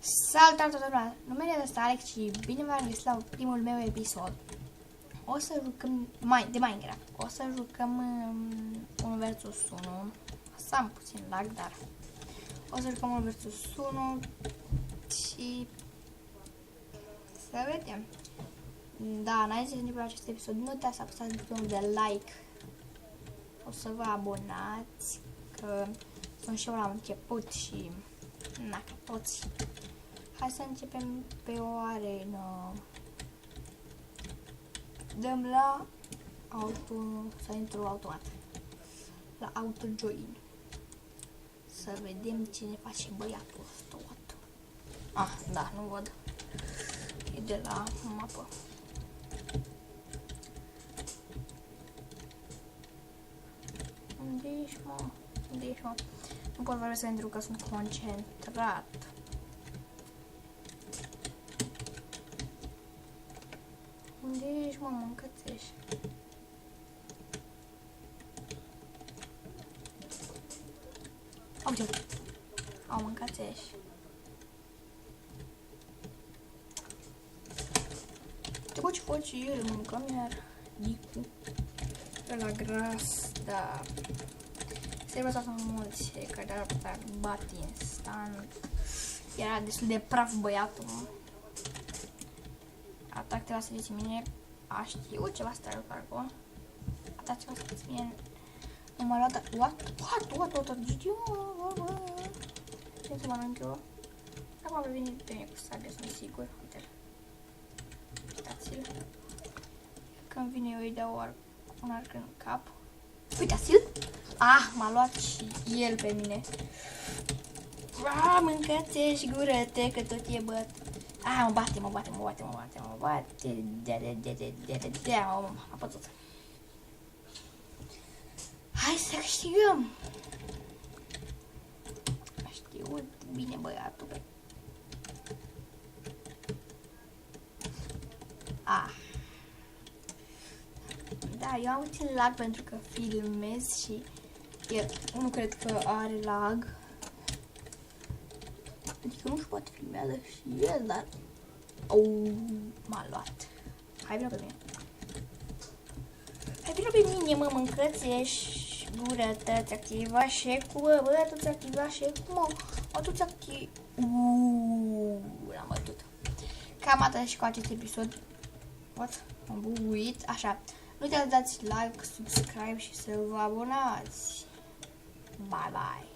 Salutare toată lumea! Numele ăsta Alex și bine v-am găsit la primul meu episod. O să jucăm de Minecraft. O să jucăm 1 versus 1. Să am puțin lag, dar o să jucăm 1 versus 1 și să vedem. Da, înainte să începem acest episod, nu uitați să apăsați butonul de like. O să vă abonați, că sunt și eu la început și dacă poți. Hai să începem pe o arenă. Dăm la auto, să intru automat. La auto join. Să vedem ce ne face băiatul ăsta. Ah, da, nu văd. E de la mapă. Unde ești, mă? Unde ești, mă? Nu pot vorbi pentru că sunt concentrat. Unde ești, mă, mâncățești? Uite, au mâncățești. Te ce faci el, mâncăm iar Dicu. Pe la gras, da. Trebuie să sunt mulți care ar putea bate instant. Era destul de praf băiatul, mă. Atac te va să zici mine. A știut ceva style cargo. Atac ceva să zici mine. Nu m-a luat. What? Ce să mănânc eu? Acum va veni pe mine cu sabia, sunt sigur. Uite-l. Uitați-l. Când vine eu îi dau un arc în cap. Uitați-l. Ah, m-a luat și el pe mine. Mâncați-și gură-te că tot e băt. Ah, mă bate. M-a pățut. Hai să câștigăm. A știut bine băiatul. Ah. Da, eu am puțin lag pentru că filmez și el nu cred că are lag. Adică nu-și poate filmează și el, dar... m-a luat. Hai, vină pe mine. Hai, vină pe mine, mă, mâncățești gură-tă, ți activa șecul, bă, tu ți activa șecul, mă, tu ți activa... L-am bătut. Cam atât și cu acest episod. What? Am buguit, așa. Nu uitați să dați like, subscribe și să vă abonați. Bye, bye.